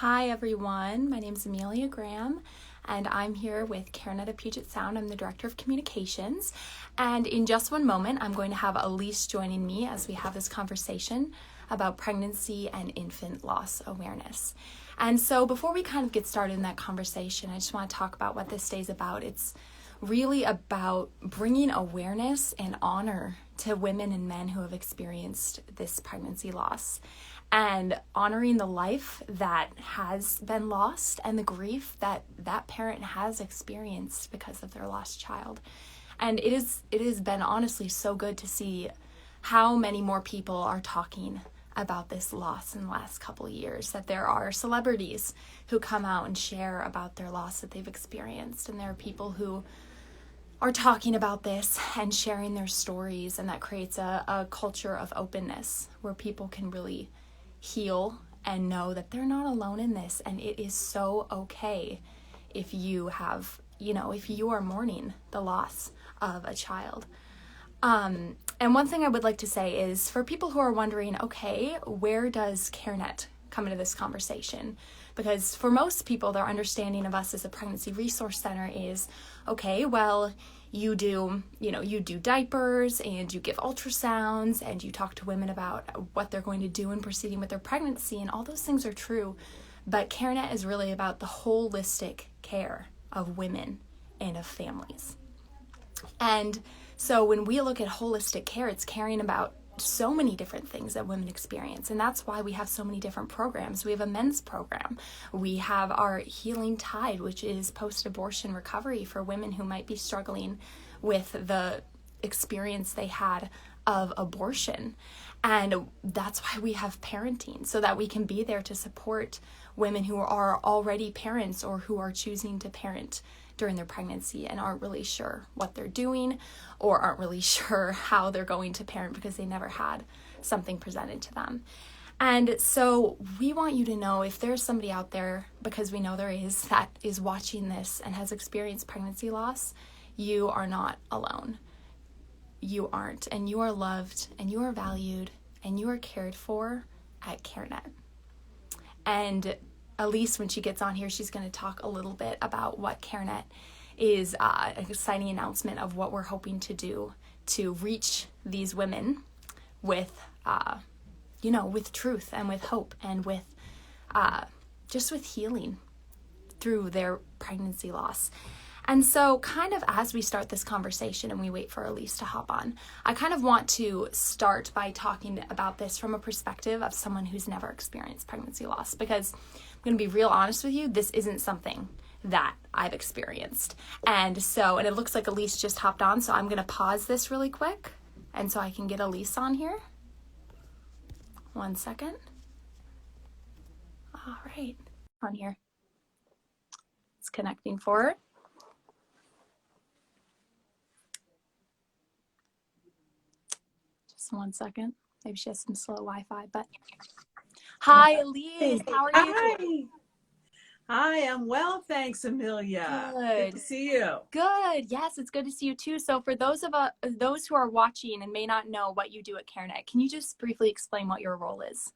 Hi everyone, my name is Amelia Graham and I'm here with CareNet of Puget Sound. I'm the Director of Communications, and in just one moment I'm going to have Elise joining me as we have this conversation about pregnancy and infant loss awareness. And so before we kind of get started in that conversation, I just want to talk about what this day is about. It's really about bringing awareness and honor to women and men who have experienced this pregnancy loss, and honoring the life that has been lost and the grief that that parent has experienced because of their lost child. And it has been honestly so good to see how many more people are talking about this loss in the last couple of years, that there are celebrities who come out and share about their loss that they've experienced, and there are people who are talking about this and sharing their stories, and that creates a culture of openness where people can really heal and know that they're not alone in this, and it is so okay if you have, if you are mourning the loss of a child. And one thing I would like to say is, for people who are wondering, okay, where does CareNet come into this conversation? Because for most people, their understanding of us as a pregnancy resource center is, okay, well, you do diapers and you give ultrasounds and you talk to women about what they're going to do in proceeding with their pregnancy, and all those things are true. But CareNet is really about the holistic care of women and of families. And so when we look at holistic care, it's caring about so many different things that women experience, and that's why we have so many different programs. We have a men's program. We have our Healing Tide, which is post-abortion recovery for women who might be struggling with the experience they had of abortion. And that's why we have parenting, so that we can be there to support women who are already parents or who are choosing to parent during their pregnancy and aren't really sure what they're doing, or aren't really sure how they're going to parent because they never had something presented to them. And so we want you to know, if there's somebody out there, because we know there is, that is watching this and has experienced pregnancy loss, you are not alone. You aren't, and you are loved, and you are valued, and you are cared for at CareNet. And Elise, when she gets on here, she's going to talk a little bit about what CareNet is, an exciting announcement of what we're hoping to do to reach these women with, with truth and with hope and with, just with healing through their pregnancy loss. And so kind of as we start this conversation and we wait for Elise to hop on, I kind of want to start by talking about this from a perspective of someone who's never experienced pregnancy loss, because I'm going to be real honest with you, this isn't something that I've experienced. And it looks like Elise just hopped on, so I'm going to pause this really quick, and so I can get Elise on here. 1 second. All right, on here. It's connecting for her. Just 1 second. Maybe she has some slow Wi-Fi, but hi, Elise. How are you? Hi, I'm well, thanks, Amelia. Good to see you. Good. Yes, it's good to see you too. So for those who are watching and may not know what you do at CareNet, can you just briefly explain what your role is?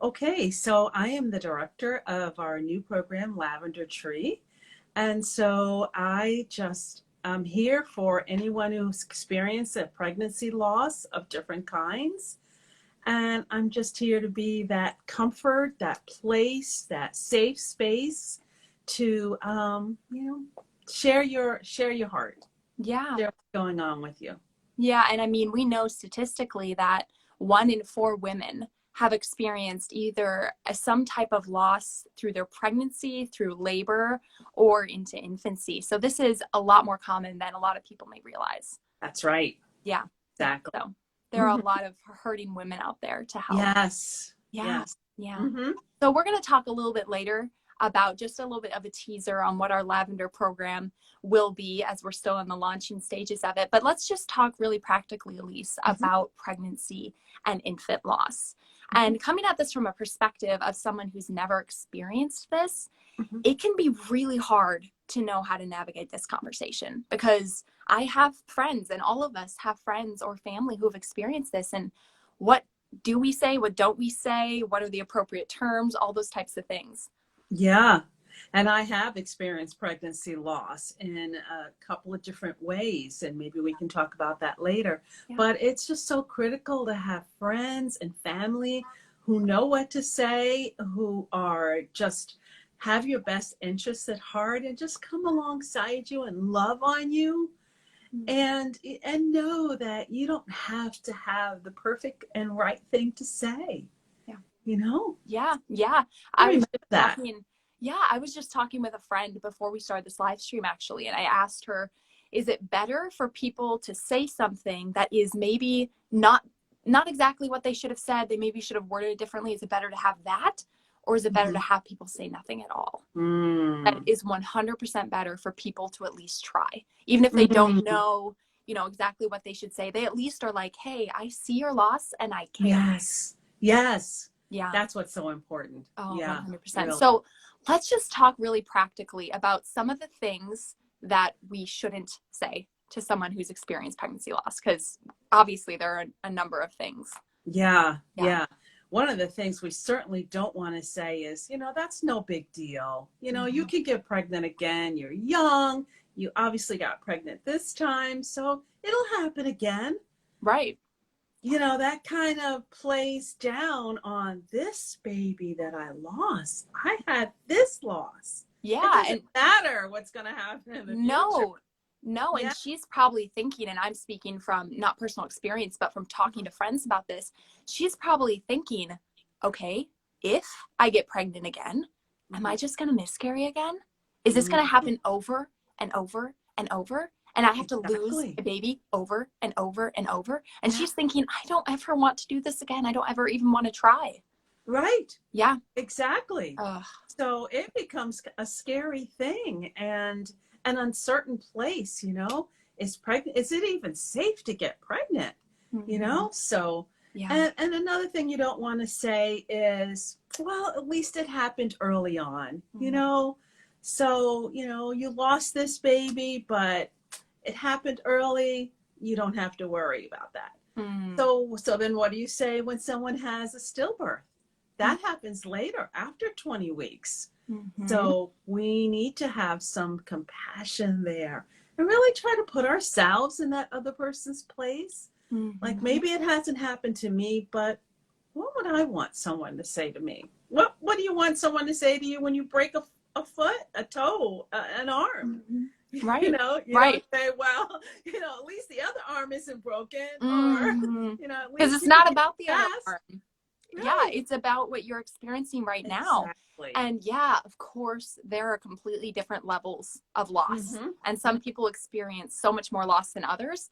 Okay, so I am the director of our new program, Lavender Tree. And so I'm here for anyone who's experienced a pregnancy loss of different kinds. And I'm just here to be that comfort, that place, that safe space to, share your heart. Yeah. Share what's going on with you. Yeah. And I mean, we know statistically that 1 in 4 women have experienced either some type of loss through their pregnancy, through labor, or into infancy. So this is a lot more common than a lot of people may realize. That's right. Yeah. Exactly. So there are a lot of hurting women out there to help. Yes. Yeah. Yes. Yeah. Mm-hmm. So we're going to talk a little bit later about just a little bit of a teaser on what our Lavender program will be, as we're still in the launching stages of it. But let's just talk really practically, Elise, about pregnancy and infant loss. And coming at this from a perspective of someone who's never experienced this, it can be really hard to know how to navigate this conversation, because I have friends, and all of us have friends or family who have experienced this. And what do we say? What don't we say? What are the appropriate terms? All those types of things. Yeah. And I have experienced pregnancy loss in a couple of different ways, and maybe we can talk about that later. Yeah. But it's just so critical to have friends and family who know what to say, who are just have your best interests at heart and just come alongside you and love on you Mm. and know that you don't have to have the perfect and right thing to say, Yeah. you know? Yeah. Yeah. I I was remember just that. talking. Yeah. I was just talking with a friend before we started this live stream, actually. And I asked her, is it better for people to say something that is maybe not exactly what they should have said? They maybe should have worded it differently. Is it better to have that? Or is it better to Mhm. have people say nothing at all? That Mm. is 100% better for people to at least try. Even if they don't Mm. know, exactly what they should say, they at least are like, hey, I see your loss and I care. Yes. Yes. Yeah. That's what's so important. Oh, Yeah. 100%. Really. So let's just talk really practically about some of the things that we shouldn't say to someone who's experienced pregnancy loss, because obviously there are a number of things. Yeah. Yeah. Yeah. One of the things we certainly don't want to say is, that's no big deal. You Mhm. can get pregnant again. You're young. You obviously got pregnant this time, so it'll happen again. Right. That kind of plays down on this baby that I lost. I had this loss. It Yeah. doesn't And matter what's going to happen in the future. no, no. And Yeah. she's probably thinking, and I'm speaking from not personal experience, but from talking to friends about this, she's probably thinking, okay, if I get pregnant again, am I just going to miscarry again? Is this going to Mhm. happen over and over and over? And I have to lose Exactly. a baby over and over and over. And Yeah. she's thinking, I don't ever want to do this again. I don't ever even want to try. Right. Yeah. Exactly. Ugh. So it becomes a scary thing and an uncertain place, Is it even safe to get pregnant? Mhm. So Yeah. and another thing you don't want to say is, well, at least it happened early on, Mhm. So, you lost this baby, but it happened early. You don't have to worry about that. Mm. So then what do you say when someone has a stillbirth? That happens later, after 20 weeks. Mhm. So we need to have some compassion there and really try to put ourselves in that other person's place. Like Mhm. maybe it hasn't happened to me, but what would I want someone to say to me? What do you want someone to say to you when you break a foot, a toe, an arm? Mhm. Right. You don't Right. say, well, at least the other arm isn't broken, or, Mhm. at Because least it's you can not get about the other past. arm. Yeah, Right. it's about what you're experiencing right now. Exactly. And yeah, of course, there are completely different levels of loss. Mm-hmm. And some people experience so much more loss than others,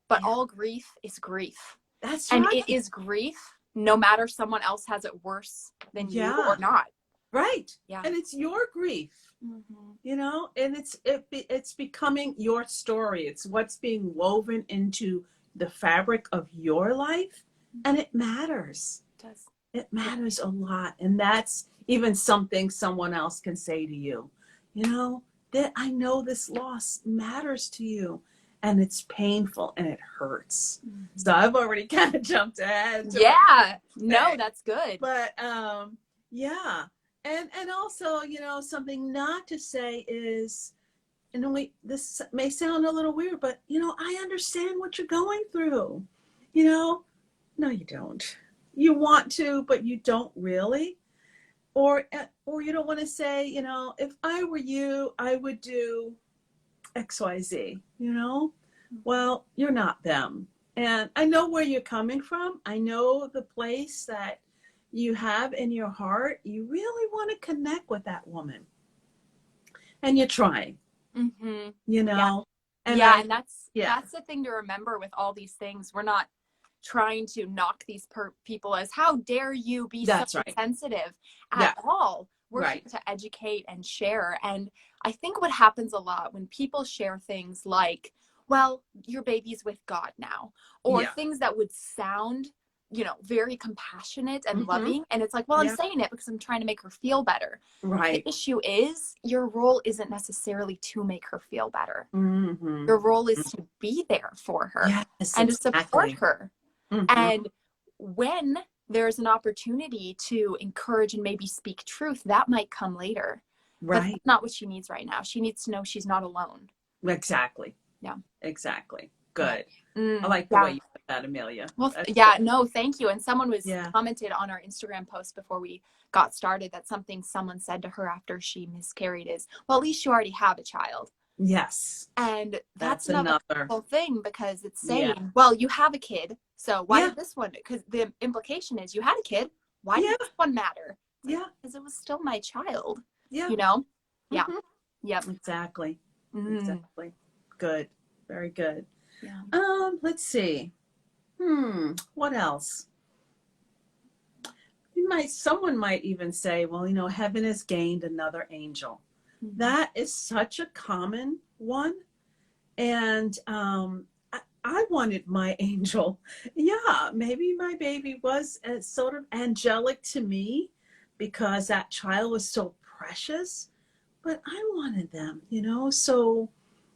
but Yeah, all grief is grief. that's And right. it is grief no matter someone else has it worse than you or Yeah, not. right. Yeah. And it's your grief, Mhm. and it's becoming your story. It's what's being woven into the fabric of your life, and it matters. It does. It Yeah. matters a lot, and that's even something someone else can say to you. That I know this loss matters to you, and it's painful and it hurts. So Mhm. I've already kind of jumped ahead to what Yeah. I No, say. that's good. But yeah. And also, something not to say is, this may sound a little weird, but I understand what you're going through. you know no, you don't. You want to, but you don't really. Or you don't want to say, if I were you, I would do XYZ. Well, you're not them. And I know where you're coming from. I know the place that you have in your heart. You really want to connect with that woman. And you're trying, Mhm. you Yeah. know. And Yeah, I, and that's yeah, that's the thing to remember with all these things. We're not trying to knock these people as how dare you be so that's right. sensitive at Yeah, all. We're here right. to educate and share. And I think what happens a lot when people share things like, well, your baby's with God now, or Yeah. things that would sound, very compassionate and Mm-hmm. loving. And it's like, well, I'm Yeah, saying it because I'm trying to make her feel better. The right. issue is your role isn't necessarily to make her feel better. Mm-hmm. Your role is to be there for her Yes, and to support exactly. her. Mm-hmm. And when there's an opportunity to encourage and maybe speak truth. That might come later. But Right. that's not what she needs right now. She needs to know she's not alone. Exactly. Yeah. Exactly. Yeah. Good. I like the Yeah. way you put that, Amelia. Well, That's yeah, good. no, thank you. And someone was Yeah. commented on our Instagram post before we got started that something someone said to her after she miscarried is, well, at least you already have a child. Yes. And that's That's another another. whole thing, because it's Yeah. saying, well, you have a kid, so why Yeah. did this one? Because the implication is you had a kid. Why Yeah. did this one matter? Yeah. Because it was still my child, Yeah. you know? Yeah. Hmm. Yep. Exactly. Mm. Exactly. Good. Very good. Yeah. Let's see. What else? Someone might even say, well, heaven has gained another angel. Mhm. That is such a common one. And I wanted my angel. Yeah, maybe my baby was sort of angelic to me because that child was so precious, but I wanted them. So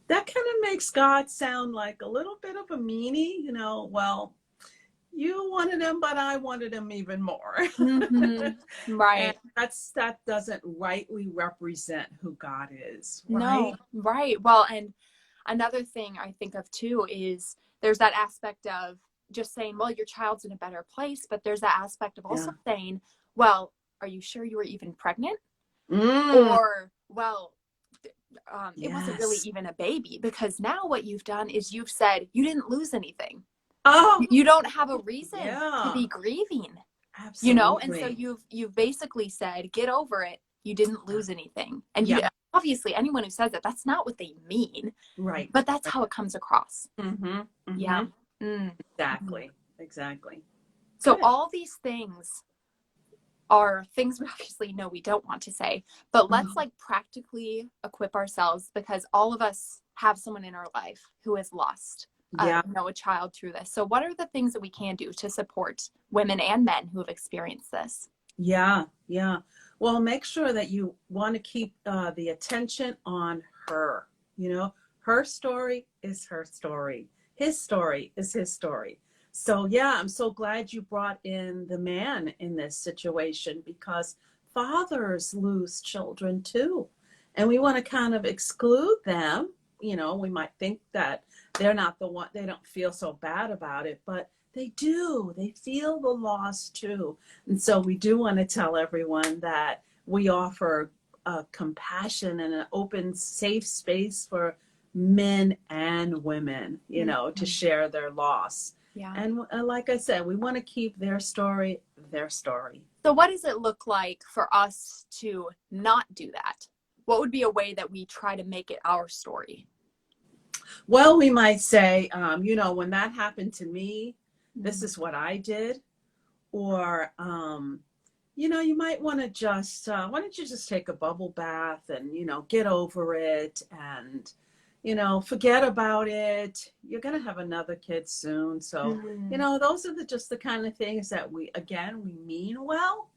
that kind of makes God sound like a little bit of a meanie. Well, you wanted him, but I wanted him even more. Mhm. And Right. that doesn't rightly represent who God is, No, right? right. Well, and another thing I think of too is there's that aspect of just saying, well, your child's in a better place, but there's that aspect of also Yeah. saying, well, are you sure you were even pregnant? Mm, Or, well, it wasn't really yes. even a baby, because now what you've done is you've said you didn't lose anything. Oh, You don't have a reason to yeah, be grieving, and so absolutely. you've basically said, get over it. You didn't lose anything. And Yeah, obviously anyone who says that, that's not what they mean, right. but that's Right. how it comes across. Mm-hmm. Yeah. Mm-hmm. Mm. Mhm. Exactly. Exactly. So Good. all these things are things we obviously know we don't want to say, but let's Mhm. like practically equip ourselves, because all of us have someone in our life who has lost Yeah. a child through this. So what are the things that we can do to support women and men who have experienced this? Yeah. Yeah. Well, make sure that you want to keep the attention on her. Her story is her story. His story is his story. So, yeah, I'm so glad you brought in the man in this situation, because fathers lose children too. And we want to kind of exclude them. We might think that they're not the one, they don't feel so bad about it, but they do. They feel the loss too. And so we do want to tell everyone that we offer compassion and an open, safe space for men and women, to Mhm. share their loss. Yeah. And like I said, we want to keep their story their story. So what does it look like for us to not do that? What would be a way that we try to make it our story? Well, we might say, when that happened to me, this Mhm. is what I did. Or, you might want to just, why don't you just take a bubble bath and, get over it and, forget about it. You're going to have another kid soon. So, Mhm. those are just the kind of things that we mean well,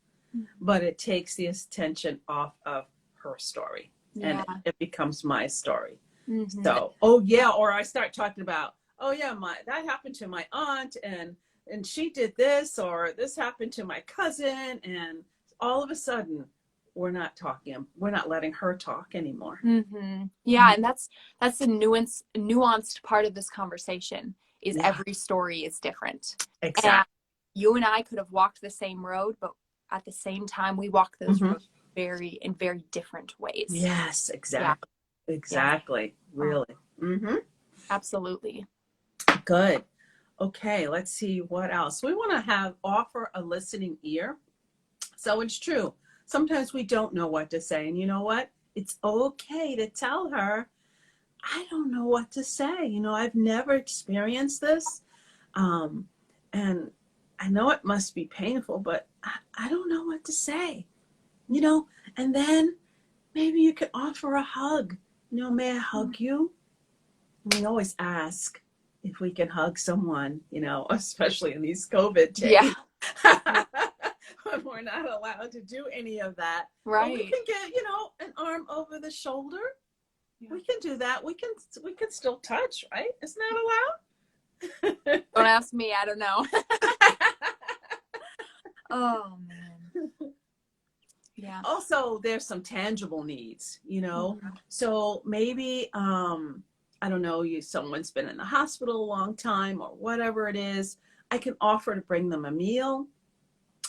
but it takes the attention off of her story and Yeah. it becomes my story. Mhm. So, oh yeah, or I start talking about, oh yeah, that happened to my aunt and she did this, or this happened to my cousin, and all of a sudden we're not letting her talk anymore. Yeah, and that's the nuanced part of this conversation is Yeah, every story is different. And exactly. you and I could have walked the same road, but at the same time we walk those Hmm. roads in very different ways. Yes, Yeah. exactly. Yeah. Exactly. Oh, Really. Hmm. absolutely. Good. Okay, let's see what else. We want to offer a listening ear. So it's true. Sometimes we don't know what to say. And you know what? It's okay to tell her, I don't know what to say. I've never experienced this. Um, and I know it must be painful, but I don't know what to say. You know, and then maybe you could offer a hug. May I hug you? We always ask if we can hug someone, especially in these COVID Yeah. days. When we're not allowed to do any of that. But we Right. can get, an arm over the shoulder. Yeah. We can do that. We can still touch, right? Isn't that allowed? Don't ask me, I don't know. Oh man. Yeah. Also, there's some tangible needs, you know. Mhm. So maybe I don't know, someone's been in the hospital a long time or whatever it is. I can offer to bring them a meal,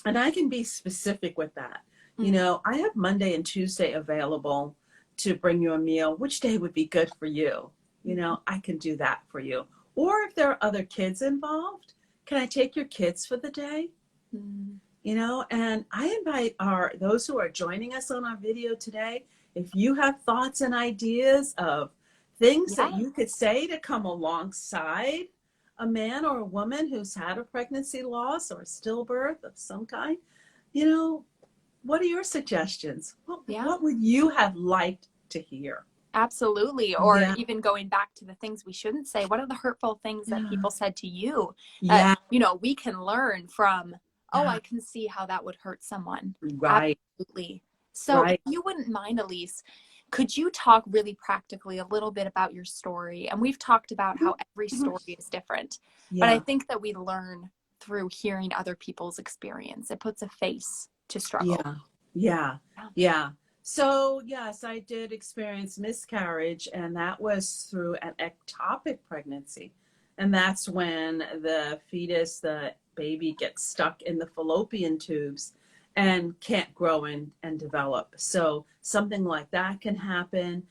and I can be specific with that. You Mm. know, I have Monday and Tuesday available to bring you a meal. Which day would be good for you? You know, I can do that for you. Or if there are other kids involved, can I take your kids for the day? Mm. You know, and I invite those who are joining us on our video today, if you have thoughts and ideas of things that Yeah. you could say to come alongside a man or a woman who's had a pregnancy loss or a stillbirth of some kind, you know, what are your suggestions? Yeah. What would you have liked to hear? Absolutely. Or Yeah. even going back to the things we shouldn't say. What are the hurtful things that Yeah. people said to you that, Yeah. we can learn from, oh, Yeah. I can see how that would hurt someone. Right. Absolutely. So if Right. you wouldn't mind, Elise, could you talk really practically a little bit about your story? And we've talked about how every Mhm. story is different, but I Yeah. think that we learn through hearing other people's experience. It puts a face to struggle. Yeah, yeah, Yeah. yeah. So, yes, I did experience miscarriage, and that was through an ectopic pregnancy. And that's when the fetus, the baby, gets stuck in the fallopian tubes and can't grow and develop. So, something like that can happen.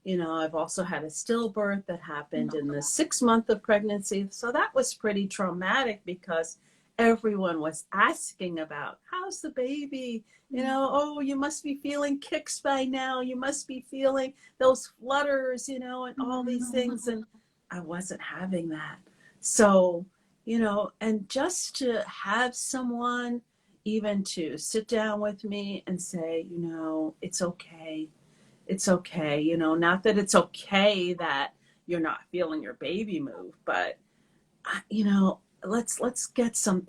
You know, I've also had a stillbirth that happened in the 6 month of pregnancy. So, that was pretty traumatic because everyone was asking about how's the baby, you know, oh, you must be feeling kicks by now, you must be feeling those flutters, you know, and all these things, and I wasn't having that. So, you know, and just to have someone even to sit down with me and say, you know, it's okay, it's okay, you know, not that it's okay that you're not feeling your baby move, but you know, let's get some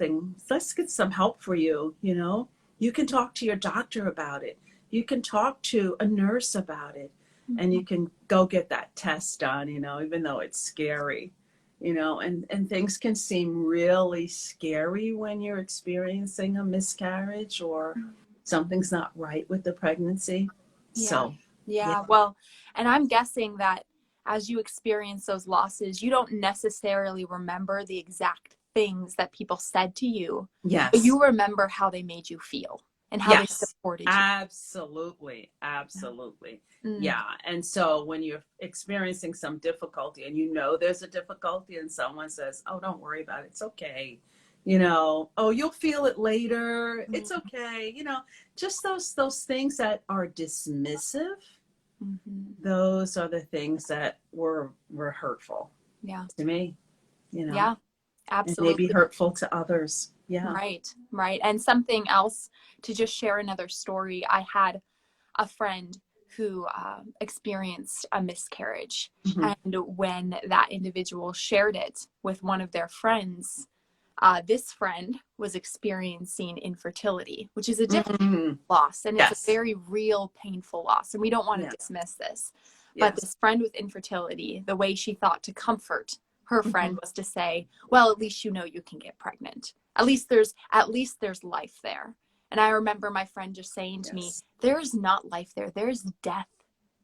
help for you, you know. You can talk to your doctor about it, you can talk to a nurse about it, and you can go get that test done, you know, even though it's scary, you know. And things can seem really scary when you're experiencing a miscarriage or something's not right with the pregnancy. Yeah. So yeah. Yeah. Well, and I'm guessing that as you experience those losses, you don't necessarily remember the exact things that people said to you, but Yes. you remember how they made you feel and how they Yes, supported you. absolutely. Absolutely. Mm. Yeah. And so when you're experiencing some difficulty and you know there's a difficulty and someone says, oh, don't worry about it, it's okay. You know, oh, you'll feel it later. It's Mm. okay. You know, just those things that are dismissive, Mhm. those are the things that were hurtful Yeah. to me, you know, Yeah. and maybe Absolutely. hurtful to others. Yeah. Right. Right. And something else, to just share another story, I had a friend who experienced a miscarriage. Mhm. And when that individual shared it with one of their friends, this friend was experiencing infertility, which is a different Mhm. loss. And it's a Yes. very real, painful loss. And we don't want to Yes. dismiss this. But Yes. this friend with infertility, the way she thought to comfort her Mhm. friend was to say, well, at least you know you can get pregnant. At least there's life there. And I remember my friend just saying to me, Yes. there's not life there. There's death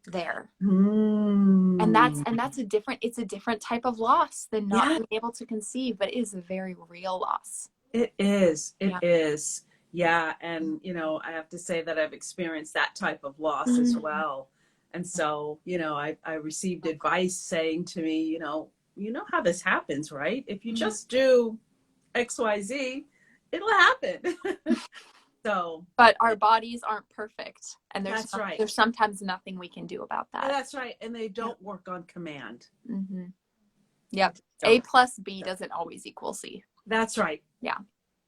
there. And that's Mm. and that's it's a different type of loss than not Yeah, being able to conceive, but it is a very real loss. it is. It Yeah. is. Yeah. And, you know, I have to say that I've experienced that type of loss as Mm. well. And so, you know, I received advice saying to me, you know how this happens, right? If you Mm. just do XYZ, it'll happen. So But our bodies aren't perfect, and there's that's right. there's sometimes nothing we can do about that. That's right. And they Yeah. don't work on command. Mm-hmm. They Yep. just A don't. plus B doesn't always equal C. That's right. Yeah,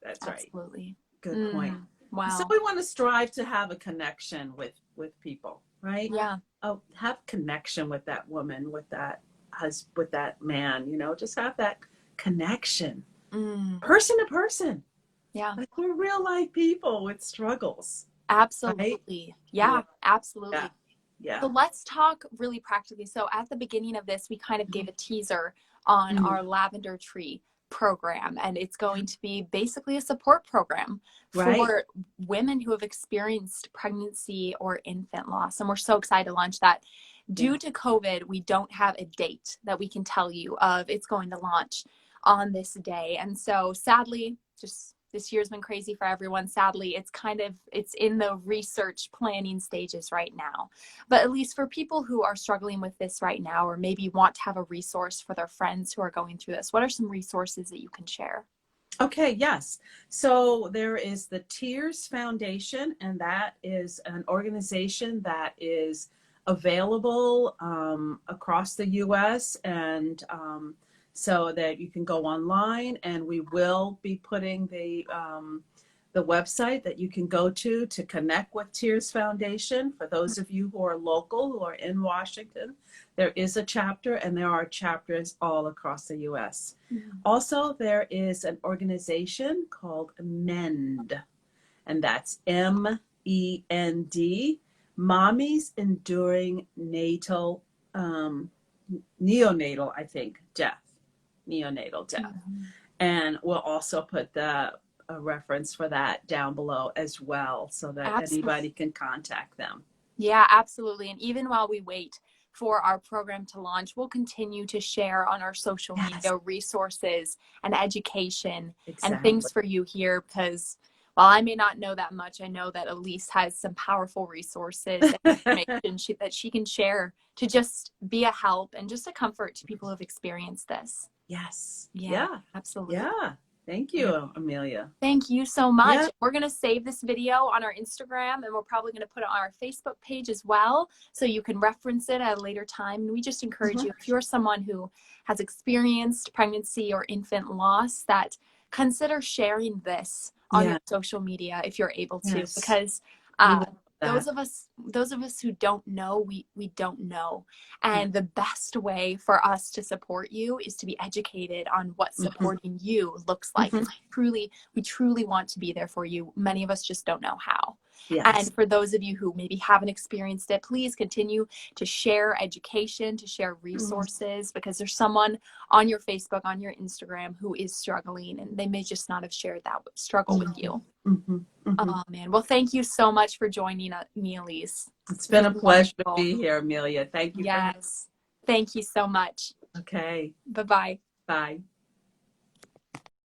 That's right. absolutely. Good point. Mm. So Wow. we want to strive to have a connection with people, right? Yeah. Oh, have connection with that woman, with that man, you know, just have that connection, Mm. person to person. Yeah. Like we're real life people with struggles, right? Absolutely. Yeah, Yeah, yeah, absolutely. yeah. So let's talk really practically. So at the beginning of this, we kind of gave a teaser on Mhm. our lavender tree. program, and it's going to be basically a support program Right. for women who have experienced pregnancy or infant loss. And we're so excited to launch that. Due to COVID, we don't have a date that we can tell you of it's going to launch on this day. And so sadly, just this year's been crazy for everyone. Sadly, it's in the research planning stages right now. But at least for people who are struggling with this right now, or maybe want to have a resource for their friends who are going through this, what are some resources that you can share? Okay, yes. So there is the Tears Foundation, and that is an organization that is available across the US, and so that you can go online, and we will be putting the website that you can go to connect with Tears Foundation. For those of you who are local, who are in Washington, there is a chapter, and there are chapters all across the US. Mm-hmm. Also, there is an organization called M.E.N.D, and that's M.E.N.D, Mommies Enduring Neonatal, Death. Neonatal death. Mm-hmm. And we'll also put a reference for that down below as well, so that anybody can contact them. Yeah, absolutely. And even while we wait for our program to launch, we'll continue to share on our social media resources and education and things for you here, because while I may not know that much, I know that Elise has some powerful resources and information that she can share to just be a help and just a comfort to people who have experienced this. Yes. Yeah, absolutely. Yeah. Thank you, Amelia. Thank you so much. Yeah. We're going to save this video on our Instagram, and we're probably going to put it on our Facebook page as well, so you can reference it at a later time. And we just encourage you, if you're someone who has experienced pregnancy or infant loss, that consider sharing this on your social media if you're able to, because those of us who don't know, we don't know. And the best way for us to support you is to be educated on what supporting you looks like. We truly want to be there for you. Many of us just don't know how. And for those of you who maybe haven't experienced it, please continue to share education, to share resources, because there's someone on your Facebook, on your Instagram, who is struggling, and they may just not have shared that struggle with you. Oh man. Well, thank you so much for joining me, Elise. It's been a pleasure to be here, Amelia. Thank you. Yes. Thank you so much. Okay. Bye-bye. Bye.